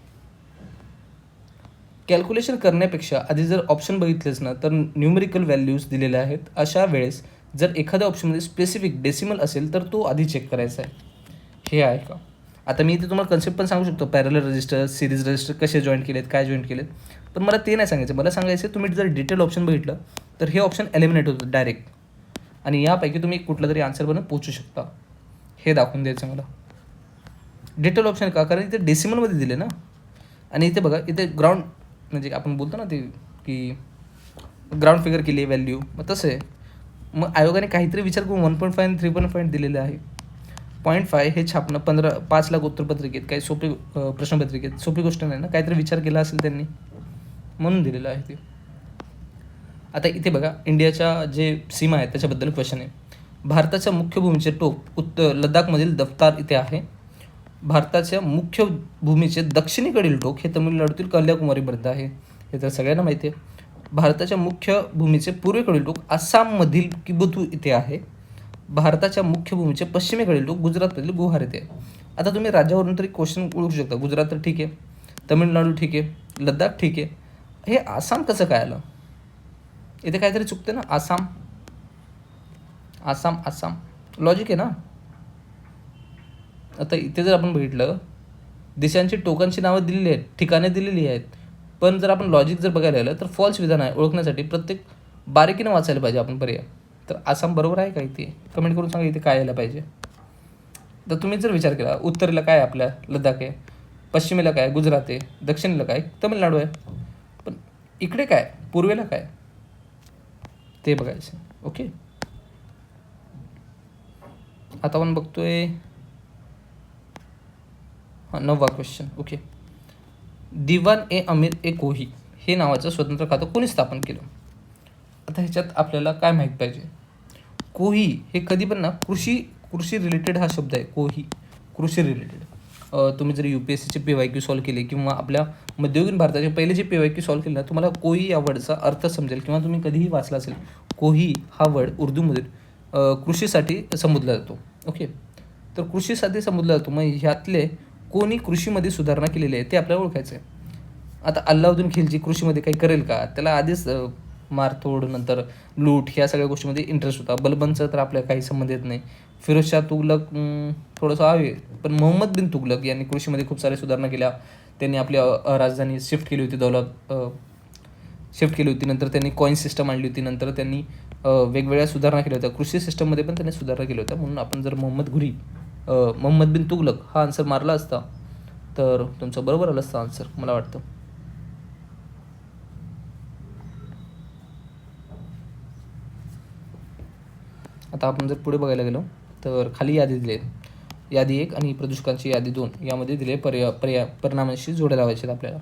कॅल्क्युलेशन करण्यापेक्षा आधी जर ऑप्शन बघितलेच ना तर न्यूमेरिकल व्हॅल्यूज दिलेल्या आहेत. अशा वेळेस जर एखाद्या ऑप्शनमध्ये स्पेसिफिक डेसिमल असेल तर तो आधी चेक करायचा आहे, हे आहे का. आता मी इथे तुम्हाला कन्सेप्ट पण सांगू शकतो, पॅरलल रजिस्टर, सिरीज रजिस्टर कसे जॉईंट केलेत, काय जॉईंट केलेत, पण मला ते नाही सांगायचं. मला सांगायचं तुम्ही जर डिटेल ऑप्शन बघितलं तर हे ऑप्शन एलिमिनेट होतं डायरेक्ट, आणि यापैकी तुम्ही कुठला तरी आन्सरपर्यंत पोचू शकता, हे दाखवून द्यायचं मला. डिटेल ऑप्शन का, कारण इथे डेसिमलमध्ये दिले ना. आणि इथे बघा, इथे ग्राउंड म्हणजे आपण बोलतो ना ते की ग्राउंड फिगर केली आहे व्हॅल्यू, मग तसं आहे. मग आयोगाने काहीतरी विचार करून 1.5 आणि 3.5 दिलेले आहे. 0.5 हे छापणं 5 लाख उत्तरपत्रिकेत, काही सोपी प्रश्नपत्रिकेत सोपी गोष्ट नाही ना, काहीतरी विचार केला असेल त्यांनी म्हणून दिलेलं आहे ते. आता इथे बघा, इंडियाच्या जे सीमा आहेत त्याच्याबद्दल क्वेश्चन आहे. भारताच्या मुख्य भूमीचे टोक लडाखमधील दफ्तार इथे आहे. भारताच्या मुख्य भूमीचे दक्षिणेकडील टोक हे तमिळनाडूतील कन्याकुमारीपर्यंत आहे. हे तर सगळ्यांना माहिती आहे. भारताच्या मुख्य भूमीचे पूर्वेकडील टोक आसाममधील किबुतू इथे आहे. भारताच्या मुख्य भूमीचे पश्चिमेकडील टोक गुजरातमधील गुहार येथे आहे. आता तुम्ही राज्यावरून तरी क्वेश्चन ओळखू शकता. गुजरात तर ठीक आहे, तमिळनाडू ठीक आहे, लडाख ठीक आहे, हे आसाम कसं काय आलं? इथे काहीतरी चुकते ना. आसाम आसाम आसाम लॉजिक आहे ना. आता इथे जर आपण बघितलं, देशांची टोकांची नावं दिलेली आहेत, ठिकाणे दिलेली आहेत, पण जर आपण लॉजिक जर बघायला गेलं तर फॉल्स विधान आहे. ओळखण्यासाठी प्रत्येक बारीकीनं वाचायला पाहिजे आपण पर्याय. तर आसाम बरोबर आहे का इथे? कमेंट करून सांगा इथे काय यायला पाहिजे. तर तुम्ही जर विचार केला, उत्तरेला काय आपल्या लडाख आहे, पश्चिमेला काय गुजरात आहे, दक्षिणेला काय तमिळनाडू आहे, पण इकडे काय पूर्वेला काय ते बघायचं. ओके, आता आपण बघतोय 9वा क्वेश्चन. ओके, दिवान ए अमीर ए कोही हे नावाचं स्वतंत्र खातं कोणी स्थापन केलं? आता ह्याच्यात आपल्याला काय माहीत पाहिजे. कोही हे कधी पण ना कृषी रिलेटेड हा शब्द आहे. कोही कृषी रिलेटेड. तुम्ही जर UPSCचे PYQ सॉल्व केले किंवा आपल्या मध्ययुगीन भारताचे पहिले जे PYQ सॉल्व केले ना, तुम्हाला कोही या वर्डचा अर्थ समजेल किंवा तुम्ही कधीही वाचला असेल. कोही हा वर्ड उर्दूमधील कृषीसाठी संबोधला जातो. ओके, तर कृषीसाठी संबोधला जातो. मग ह्यातले कोणी कृषीमध्ये सुधारणा केलेली आहे ते आपल्याला ओळखायचं आहे. आता अल्लाउद्दीन खिलजी कृषीमध्ये काही करेल का? त्याला आधीच मारतोड नंतर लूट ह्या सगळ्या गोष्टीमध्ये इंटरेस्ट होता. बलबनचं तर आपल्याला काही संबंध येत नाही. फिरोजशाह तुघलक थोडंसं आहे, पण मोहम्मद बिन तुघलक यांनी कृषीमध्ये खूप साऱ्या सुधारणा केल्या. त्यांनी आपल्या राजधानी शिफ्ट केली होती, शिफ्ट केली होती. नंतर त्यांनी कॉईन सिस्टम आणली होती. नंतर त्यांनी वेगवेगळ्या सुधारणा केल्या होत्या. कृषी सिस्टममध्ये पण त्यांनी सुधारणा केल्या होत्या. म्हणून आपण जर मोहम्मद बिन तुघलक हा आन्सर मारला असता तर तुमचं बरोबर आलं असतं आन्सर मला वाटतं. आता आपण जर पुढे बघायला गेलो तर खाली यादी दिली आहे. यादी 1 आणि प्रदूषकांची यादी 2 यामध्ये दिले परिणामांशी जोड्या लावायचे आपल्याला.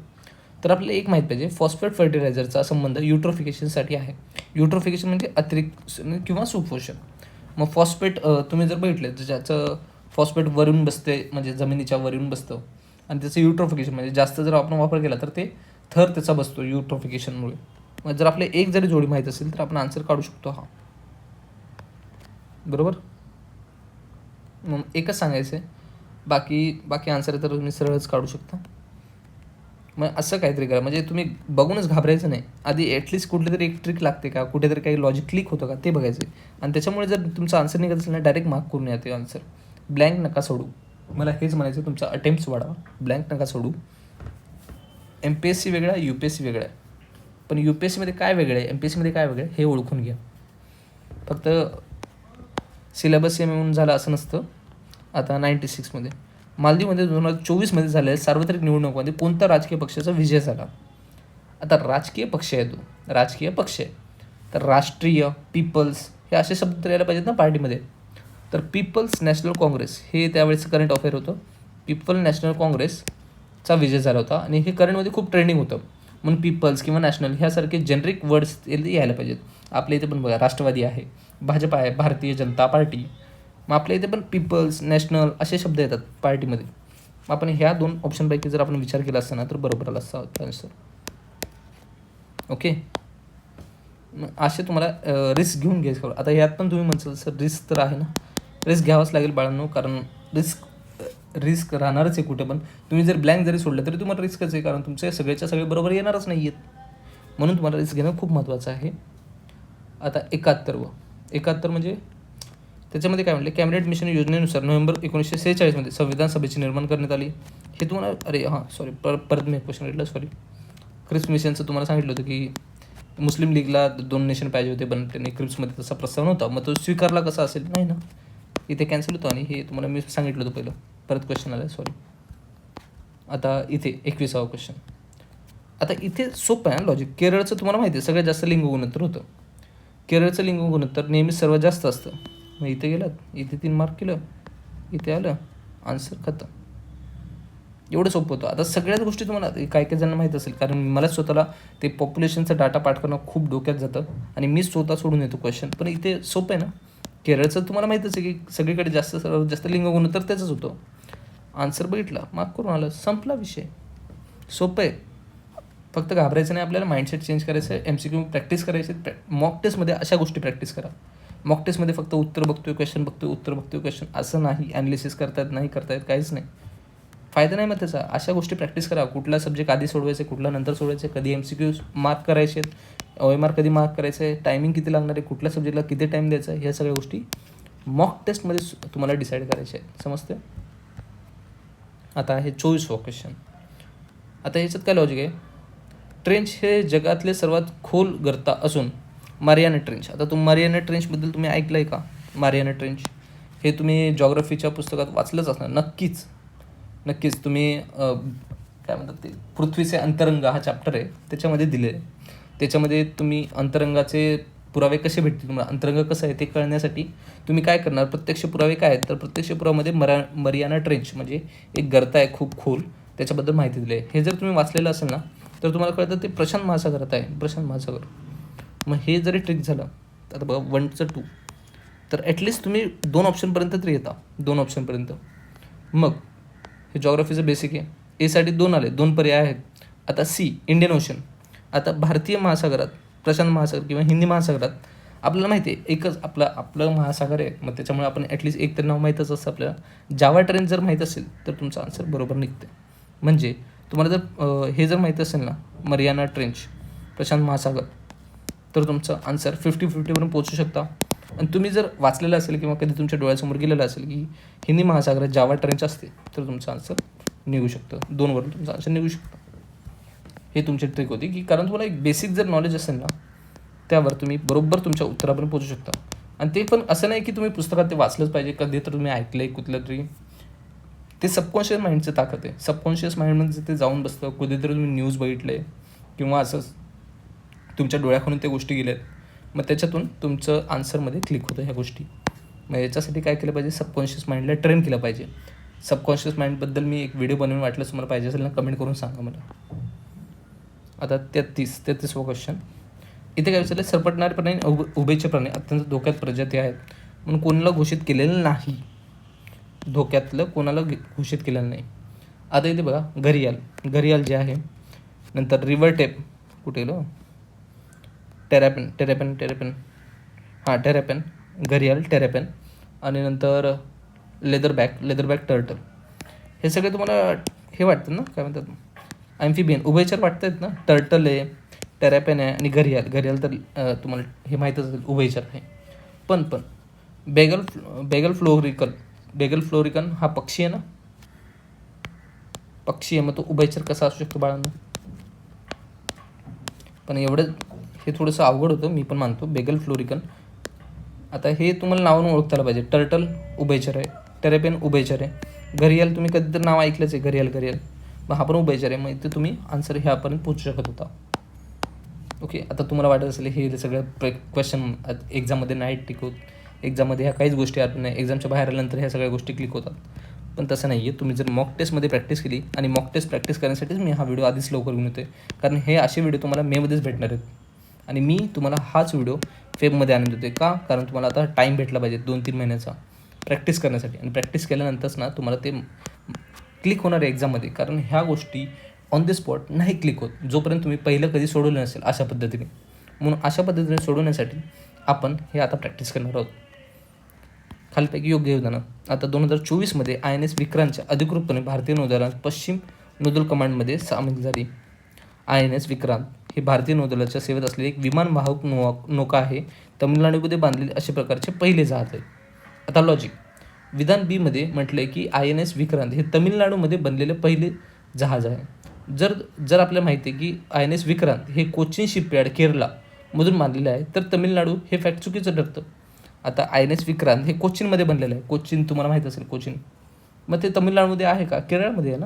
तर आपल्याला एक माहीत पाहिजे, फॉस्फेट फर्टिलायझरचा संबंध युट्रोफिकेशनसाठी आहे. युट्रोफिकेशन म्हणजे अतिरिक्त किंवा सुपोषण. मग फॉस्फेट तुम्ही जर बघितलं तर ज्याचं फॉस्फेट वरून बसते म्हणजे जमिनीच्या वरून बसतं आणि त्याचं युट्रोफिकेशन म्हणजे जास्त जर आपण वापर केला तर ते थर त्याचा बसतो युट्रोफिकेशनमुळे. मग जर आपले एक जरी जोडी माहीत असेल तर आपण आन्सर काढू शकतो. हा बरोबर. मग एकच सांगायचं आहे, बाकी आन्सर तर तुम्ही सरळच काढू शकता. मग असं काहीतरी करा म्हणजे तुम्ही बघूनच घाबरायचं नाही. आधी ॲटलिस्ट कुठली तरी एक ट्रिक लागते का, कुठेतरी काही लॉजिक क्लिक होतं का ते बघायचं आहे. आणि त्याच्यामुळे जर तुमचा आन्सर निघत असेल ना, डायरेक्ट मार्क करून या ते आन्सर. ब्लँक नका सोडू. मला हेच म्हणायचं, तुमचा अटेम्प्ट्स वाढवा, ब्लँक नका सोडू. MPSC वेगळा आहे, UPSC वेगळा आहे. पण UPSCमध्ये काय वेगळं आहे, MPSCमध्ये काय वेगळं आहे हे ओळखून घ्या. फक्त सिलेबस सेम येऊन झालं असं नसतं. आता 96मध्ये मालदीवमध्ये 2024मध्ये झालेल्या सार्वत्रिक निवडणुकीमध्ये कोणत्या राजकीय पक्षाचा विजय झाला? आता राजकीय पक्ष आहे, तो राजकीय पक्ष आहे तर राष्ट्रीय, पीपल्स हे असे शब्द तर यायला पाहिजेत ना पार्टीमध्ये. तर पीपल्स नॅशनल काँग्रेस हे त्यावेळेचं करंट अफेअर होतं. पीपल नॅशनल काँग्रेसचा विजय झाला होता आणि हे करंटमध्ये खूप ट्रेंडिंग होतं. म्हणून पीपल्स किंवा नॅशनल ह्यासारखे जेनरिक वर्ड्स यायला पाहिजेत. आपल्या इथे पण बघा राष्ट्रवादी आहे, भाजप आहे, भारतीय जनता पार्टी. मग आपल्या इथे पण पीपल्स, नॅशनल असे शब्द येतात पार्टीमध्ये. मग आपण ह्या 2 ऑप्शनपैकी जर आपण विचार केला असता ना तर बरोबर आला असता आन्सर. ओके, मग असे तुम्हाला रिस्क घेऊन घ्यायचं. आता यात पण तुम्ही म्हणसाल सर रिस्क तर आहे ना, रिस्क घ्यावंच लागेल बाळांनो, कारण रिस्क राहणारच आहे कुठे पण. तुम्ही जर ब्लँक जरी सोडलं तरी तुम्हाला रिस्कच आहे, कारण तुमचे सगळेच्या सगळे बरोबर येणारच नाही आहेत. म्हणून तुम्हाला रिस्क घेणं खूप महत्त्वाचं आहे. आता 71 म्हणजे त्याच्यामध्ये काय म्हटलं, कॅबिनेट मिशन योजनेनुसार नोव्हेंबर 1946मध्ये संविधान सभेची निर्माण करण्यात आली. हे तुम्हाला परत मी क्वेश्चन घेतलं क्रिप्स मिशनचं तुम्हाला सांगितलं होतं की मुस्लिम लीगला 2 नेशन पाहिजे होते, पण त्यांनी क्रिप्समध्ये तसा प्रस्ताव नव्हता. मग तो स्वीकारला कसा असेल? नाही ना, इथे कॅन्सल होतो. आणि हे तुम्हाला मी सांगितलं होतं पहिलं. परत क्वेश्चन आला आता इथे 21वा क्वेश्चन. आता इथे सोपं आहे लॉजिक. केरळचं तुम्हाला माहिती आहे सगळ्यात जास्त लिंग गुणोत्तर होतं. केरळचं लिंग गुणोत्तर नेहमीच सर्वात जास्त असतं. मग इथे गेलात, इथे 3 मार्क केलं, इथे आलं, आन्सर खतम. एवढं सोपं होतं. आता सगळ्याच गोष्टी तुम्हाला काही जणांना माहीत असेल, कारण मला स्वतःला ते पॉप्युलेशनचा डाटा पाठ करणं खूप डोक्यात जातं आणि मी स्वतः सोडून येतो क्वेश्चन. पण इथे सोपं आहे ना. केरळचं तुम्हाला माहीतच आहे की सगळीकडे सर्वात जास्त लिंग गुणोत्तर त्याचंच होतं. आन्सर बघितला, मार्क करून आलं, संपला विषय. सोपं आहे. फक्त घाबरायचं नाही, आपल्याला माइंडसेट चेंज करायचं आहे, MCQ प्रॅक्टिस करायचे. मॉक टेस्टमध्ये अशा गोष्टी प्रॅक्टिस करा. मॉक टेस्टमध्ये फक्त उत्तर बघतोय, क्वेश्चन बघतोय, उत्तर बघतोय, क्वेश्चन, असं नाही. ॲनालिसिस करतायत नाही करतायत, काहीच नाही, फायदा नाही मग त्याचा. अशा गोष्टी प्रॅक्टिस करा. कुठला सब्जेक्ट आधी सोडवायचे, कुठला नंतर सोडवायचे, कधी MCQ मार्क करायचे आहेत, OMR कधी मार्क करायचं आहे, टायमिंग किती लागणार आहे, कुठल्या सब्जेक्टला किती टाईम द्यायचा आहे, ह्या सगळ्या गोष्टी मॉक टेस्टमध्ये तुम्हाला डिसाईड करायचे आहेत. समजते? आता आहे 24वा क्वेश्चन. आता ह्याच्यात काय लॉजिक आहे? ट्रेंच हे जगातले सर्वात खोल गर्त असून मारियाना ट्रेंच. आता मारियाना ट्रेंचबद्दल तुम्ही ऐकलं आहे का? मारियाना ट्रेंच हे तुम्ही जॉग्रफीच्या पुस्तकात वाचलंच असणार. नक्कीच तुम्ही काय म्हणतात ते, पृथ्वीचे अंतरंग हा चॅप्टर आहे, त्याच्यामध्ये दिले आहे. त्याच्यामध्ये तुम्ही अंतरंगाचे पुरावे कसे भेटतील, तुम्हाला अंतरंग कसं आहे ते कळण्यासाठी तुम्ही काय करणार, प्रत्यक्ष पुरावे काय आहेत, तर प्रत्यक्ष पुरावामध्ये मरियाना ट्रेंच म्हणजे एक गर्त आहे खूप खोल, त्याच्याबद्दल माहिती दिली आहे. हे जर तुम्ही वाचलेलं असेल ना तर तुम्हाला कळतं ते प्रशांत महासागरात आहे, प्रशांत महासागर. मग हे जरी ट्रिक झालं, आता बघा 1चं 2, तर ॲटलिस्ट तुम्ही 2 ऑप्शनपर्यंत तरी येता, 2 ऑप्शनपर्यंत. मग हे जॉग्रफीचं बेसिक आहे. एसाठी 2 आले, 2 पर्याय आहेत. आता C इंडियन ओशन. आता भारतीय महासागरात, प्रशांत महासागर किंवा हिंदी महासागरात आपल्याला माहिती आहे एकच आपलं महासागर आहे, मग त्याच्यामुळे आपण ॲटलिस्ट एक तर नाव माहीतच असतं आपल्याला. जावा ट्रेंच जर माहीत असेल तर तुमचं आन्सर बरोबर निघते. म्हणजे तुम्हाला जर हे जर माहीत असेल ना, मरियाना ट्रेंच, प्रशांत महासागर, तर तुमचं आन्सर 50-50वरून पोहोचू शकता. आणि तुम्ही जर वाचलेलं असेल किंवा कधी तुमच्या डोळ्यासमोर गेलेलं असेल की हिंदी महासागरात जावा ट्रेंच असते, तर तुमचं आन्सर निघू शकतं. 2वरून तुमचं आन्सर निघू शकतं. हे तुमची ट्रिक होती की कारण तुम्हाला एक बेसिक जर नॉलेज असेल ना, त्यावर तुम्ही बरोबर तुमच्या उत्तरापर्यंत पोहोचू शकता. आणि ते पण असं नाही की तुम्ही पुस्तकात ते वाचलंच पाहिजे, कधी तर तुम्ही ऐकलं आहे कुठलं तरी. ते सबकॉन्शियस माइंडचं ताकद आहे. सबकॉन्शियस माइंडमध्ये ते जाऊन बसतं. कधीतरी तुम्ही न्यूज बघितले किंवा असंच तुमच्या डोळ्याकडून त्या गोष्टी गेल्यात, मग त्याच्यातून तुमचं आन्सरमध्ये क्लिक होतं ह्या गोष्टी. मग याच्यासाठी काय केलं पाहिजे, सबकॉन्शियस माइंडला ट्रेन केलं पाहिजे. सबकॉन्शियस माइंडबद्दल मी एक व्हिडिओ बनवून वाटलं तुम्हाला पाहिजे असेल ना, कमेंट करून सांगा मला. आता 33वा क्वेश्चन. इथे काय विचारलं, सरपटणारे प्राणी, उभयचर प्राणी अत्यंत धोक्यात प्रजाती आहेत म्हणून कोणाला घोषित केलेलं नाही. धोक्यातलं कोणाला घोषित केलेलं नाही. आता इथे बघा, घरियाल जे आहे, नंतर रिव्हर टेप, कुठे गेलो, टेरॅपेन, हां टेरॅपेन, घरियाल, टेरॅपेन, आणि नंतर लेदरबॅक टर्टल. हे सगळे तुम्हाला हे वाटतं ना, काय म्हणतात, ॲम्फिबियन, उभयचर वाटत आहेत ना. टर्टल आहे, टेरॅपेन आहे आणि घरियाल तर तुम्हाला हे माहीतच असेल उभयचर आहे. पण बेगल फ्लोरिकन हा पक्षी आहे ना, पक्षी आहे, मग तो उभयचर कसा असू शकतो बाळांना? पण एवढं हे थोडंसं अवघड होतं, मी पण मानतो. बेगल फ्लोरिकन, आता हे तुम्हाला नावानं ओळखतायला पाहिजे. टर्टल उभयचर आहे, टेरॅपेन उभयचर आहे, घरियाल तुम्ही कधी तर नाव ऐकलंच आहे, घरियाल, मग हा पण उभयचर आहे. मग इथे तुम्ही आन्सर ह्यापर्यंत पोचू शकत होता. ओके, आता तुम्हाला वाटत असेल हे सगळं क्वेश्चन एक्झाममध्ये नाही टिक होत, एक्झाममध्ये ह्या काहीच गोष्टी आत नाही, एक्झामच्या बाहेर आल्यानंतर ह्या सगळ्या गोष्टी क्लिक होतात. पण तसं नाही आहे. तुम्ही जर मॉक टेस्टमध्ये प्रॅक्टिस केली, आणि मॉक टेस्ट प्रॅक्टिस करण्यासाठीच मी हा व्हिडिओ आधीच लवकर घेऊन येते, कारण हे असे व्हिडिओ तुम्हाला मेमध्येच भेटणार आहेत. आणि मी तुम्हाला हाच व्हिडिओ फेबमध्ये आणून देते का, कारण तुम्हाला आता टाईम भेटला पाहिजे 2-3 महिन्याचा प्रॅक्टिस करण्यासाठी. आणि प्रॅक्टिस केल्यानंतरच ना तुम्हाला ते क्लिक होणार आहे एक्झाममध्ये, कारण ह्या गोष्टी ऑन द स्पॉट नाही क्लिक होत जोपर्यंत तुम्ही पहिलं कधी सोडवलं नसेल अशा पद्धतीने. म्हणून अशा पद्धतीने सोडवण्यासाठी आपण हे आता प्रॅक्टिस करणार आहोत. खालीपैकी योग्य योगदानं. आता 2024मध्ये INS विक्रांतच्या अधिकृतपणे भारतीय नौदलात पश्चिम नौदल कमांडमध्ये सामील झाली. INS विक्रांत हे भारतीय नौदलाच्या सेवेत असलेले एक विमानवाहक नौका आहे. तमिळनाडूमध्ये बांधलेले अशा प्रकारचे पहिले जहाज आहे. आता लॉजिक, विधान B मध्ये म्हटलंय की INS विक्रांत हे तमिळनाडूमध्ये बनलेले पहिले जहाज आहे. जर आपल्याला माहिती आहे की INS विक्रांत हे कोचीन शिपयार्ड केरळमधून बांधलेले आहे, तर तमिळनाडू हे फॅक्ट चुकीचं ठरतं. आता INS विक्रांत हे कोचीनमध्ये बनलेलं आहे. कोचीन तुम्हाला माहीत असेल, कोचीन, मग ते तमिळनाडूमध्ये आहे का, केरळमध्ये आहे ना.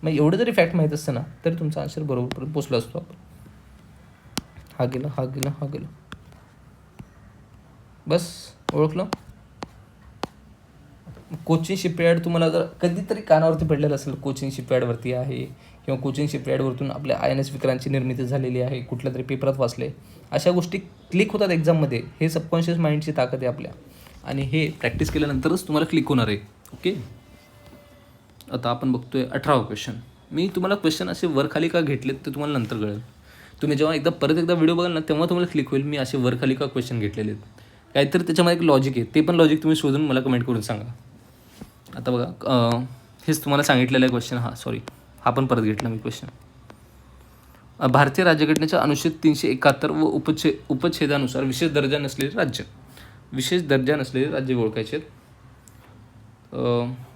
मग एवढं जरी फॅक्ट माहीत असतं ना तरी तुमचा आन्सर बरोबरपर्यंत पोचला असतो आपण. हा गेलं, बस ओळखलं. कोचिन शिपयार्ड तुम्हाला जर कधीतरी कानावरती पडलेलं असेल, कोचिन शिपयार्डवरती आहे किंवा कोचिन शिपयार्डवरतून आपल्या INS विक्रांतची निर्मिती झालेली आहे, कुठल्या तरी पेपरात वाचले, अशा गोष्टी क्लिक होतात एक्झाममध्ये. हे सबकॉन्शियस माइंडची ताकद आहे आपल्या, आणि हे प्रॅक्टिस केल्यानंतरच तुम्हाला क्लिक होणार आहे. ओके, आता आपण बघतोय 18वा क्वेश्चन. मी तुम्हाला क्वेश्चन असे वरखाली का घेतलेत ते तुम्हाला नंतर कळेल. तुम्ही जेव्हा परत एकदा व्हिडिओ बघाल ना तेव्हा तुम्हाला क्लिक होईल मी असे वरखाली का क्वेश्चन घेतलेले आहेत. काहीतरी त्याच्यामध्ये एक लॉजिक आहे, ते पण लॉजिक तुम्ही शोधून मला कमेंट करून सांगा. आता बघा, हेच तुम्हाला सांगितलेलं आहे क्वेश्चन. हा पण परत घेतला मी क्वेश्चन. भारतीय राज्यघटनेच्या अनुच्छेद 371 व उपच्छेदानुसार विशेष दर्जा नसलेले राज्य ओळखायचे आहेत.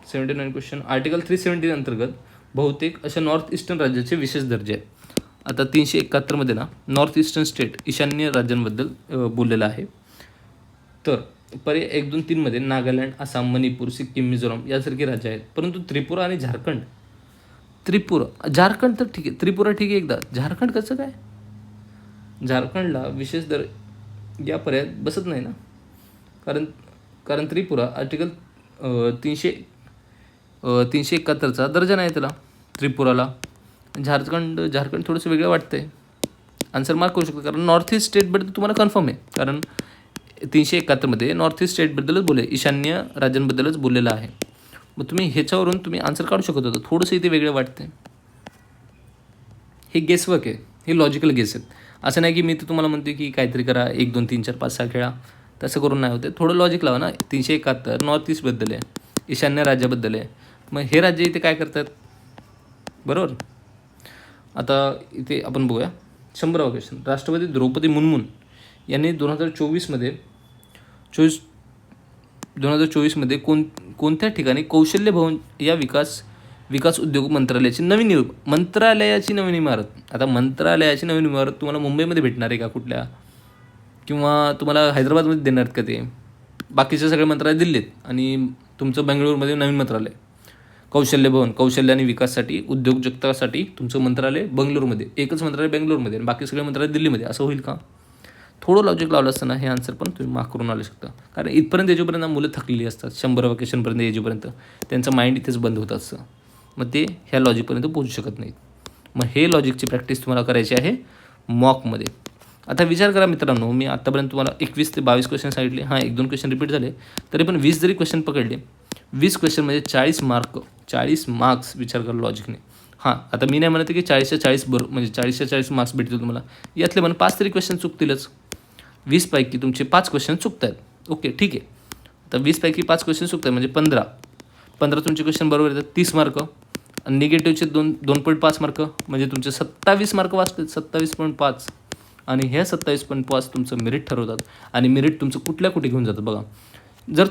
79 क्वेश्चन. आर्टिकल 317 अंतर्गत बहुतेक अशा नॉर्थ ईस्टर्न राज्याचे विशेष दर्जे आहेत. आता 371 ना नॉर्थ ईस्टर्न स्टेट ईशान्य राज्यांबद्दल बोललेलं आहे. तर पर्याय 1, 2, 3 नागालँड, आसाम, मणिपूर, सिक्कीम, मिझोराम यासारखे राज्य आहेत. परंतु त्रिपुरा आणि झारखंड तर ठीक आहे, त्रिपुरा ठीक आहे एकदा, झारखंड कसं काय? झारखंडला विशेष या पर्यायात बसत नाही ना, कारण त्रिपुरा आर्टिकल 371चा दर्जा नाही त्याला त्रिपुराला. झारखंड थोडंसं वेगळं वाटतंय. आन्सर मार्क करू शकतो, कारण नॉर्थ ईस्ट स्टेटबद्दल तुम्हाला कन्फर्म आहे, कारण 371 नॉर्थ ईस्ट स्टेटबद्दलच ईशान्य राज्यांबद्दलच बोललेलं आहे. मग तुम्ही ह्याच्यावरून तुम्ही आन्सर काढू शकत होता. थोडंसं इथे वेगळं वाटतंय. हे गेसवर्क आहे, हे लॉजिकल गेस आहेत. असं नाही की मी तर तुम्हाला म्हणते की काहीतरी करा, 1, 2, 3, 4, 5, 6 खेळा, तसं करून नाही होते. थोडं लॉजिक लावा ना. 371 नॉर्थ ईस्टबद्दल आहे, ईशान्य राज्याबद्दल आहे. मग हे राज्य इथे काय करतात, बरोबर? आता इथे आपण बघूया 100वा क्वेश्चन. राष्ट्रपती द्रौपदी मुर्मू यांनी 2024 कोणत्या ठिकाणी कौशल्य भवन या विकास उद्योग मंत्रालयाची नवीन इमारत. आता मंत्रालयाची नवीन इमारत तुम्हाला मुंबईमध्ये भेटणार आहे का कुठल्या, किंवा तुम्हाला हैदराबादमध्ये देणार का? ते बाकीचे सगळे मंत्रालय दिल्लीत आणि तुमचं बेंगळुरूमध्ये नवीन मंत्रालय कौशल्य भवन, कौशल्य आणि विकासासाठी, उद्योजकतासाठी तुमचं मंत्रालय बंगळुरूमध्ये, एकच मंत्रालय बेंगळुरूमध्ये आणि बाकी सगळे मंत्रालय दिल्लीमध्ये. असं होईल का? थोडं लॉजिक लावलं असताना हे आन्सर पण तुम्ही मार्क करून आलं शकता. कारण इथपर्यंत याच्यापर्यंत मुलं थकलेली असतात. 100 क्वेश्चनपर्यंत याच्यापर्यंत त्यांचं माइंड इथेच बंद होत असतं. मग ते ह्या लॉजिकपर्यंत पोहोचू शकत नाहीत. मग हे लॉजिकची प्रॅक्टिस तुम्हाला करायची आहे मॉकमध्ये. आता विचार करा मित्रांनो, मी आत्तापर्यंत तुम्हाला 21 ते 22 क्वेश्चन सांगितले. 1-2 क्वेश्चन रिपीट झाले, तरी पण 20 जरी क्वेश्चन पकडले, 20 क्वेश्चन म्हणजे 40 मार्क्स विचार करा लॉजिकने. आता मी नाही म्हणत की 40च्या 40 म्हणजे 40च्या 40 मार्क्स भेटतील तुम्हाला. यातले पण 5 तरी क्वेश्चन चुकतीलच. 20 पैकी तुमचे 5 क्वेश्चन चुकत आहेत. ओके, ठीक आहे. आता 20 पैकी 5 क्वेश्चन चुकत आहेत म्हणजे 15 तुमचे क्वेश्चन बरोबर येतात, 30 मार्क. आणि निगेटिव्हचे 2.5 मार्क म्हणजे तुमचे 27 मार्क वाचतात, 27.5. आणि ह्या 27.5 तुमचं मेरिट ठरवतात. आणि मेरिट तुमचं कुठे घेऊन जातं बघा. जर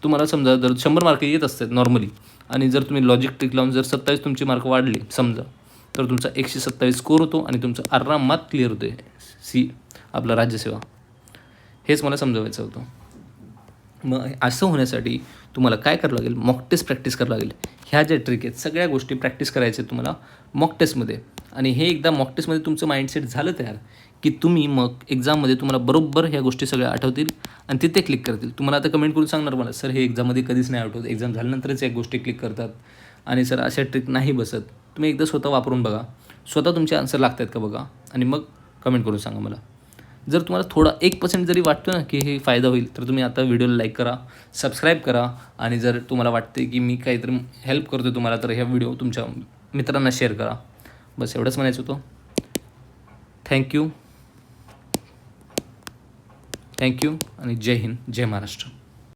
तुम्हाला समजा जर 100 मार्क येत असतात नॉर्मली, आणि जर तुम्ही लॉजिक ट्रिक लावून जर 27 तुमचे मार्क वाढले समजा, तर तुमचा 127 स्कोर होतो आणि तुमचं आरामात क्लिअर होतं आपला राज्यसेवा. हेच मला समजवायचं होतं. मग असं होण्यासाठी तुम्हाला काय करावं लागेल, मॉक टेस्ट प्रॅक्टिस करावं लागेल. ह्या ज्या ट्रिक आहेत सगळ्या गोष्टी प्रॅक्टिस करायच्या आहेत तुम्हाला मॉक टेस्टमध्ये. आणि हे एकदा मॉक टेस्टमध्ये तुमचं माइंडसेट झालं तयार की तुम्ही मग एक्झाममध्ये तुम्हाला बरोबर ह्या गोष्टी सगळ्या आठवतील आणि तिथे क्लिक करतील. तुम्हाला आता कमेंट करून सांगणार मला, सर हे एक्झाममध्ये कधीच नाही आठवत, एक्झाम झाल्यानंतरच या गोष्टी क्लिक करतात आणि सर अशा ट्रिक नाही बसत. तुम्ही एकदा स्वतः वापरून बघा, स्वतः तुमचे आन्सर लागतात का बघा, आणि मग कमेंट करून सांगा मला. जर तुम्हाला थोडा 1% जरी वाटतो ना की हे फायदा होईल, तर तुम्ही आता व्हिडिओला लाईक करा, सबस्क्राईब करा. आणि जर तुम्हाला वाटते की मी काहीतरी हेल्प करतो तुम्हाला, तर ह्या व्हिडिओ तुमच्या मित्रांना शेअर करा. बस एवढंच म्हणायचं होतं. थँक्यू आणि जय हिंद, जय महाराष्ट्र.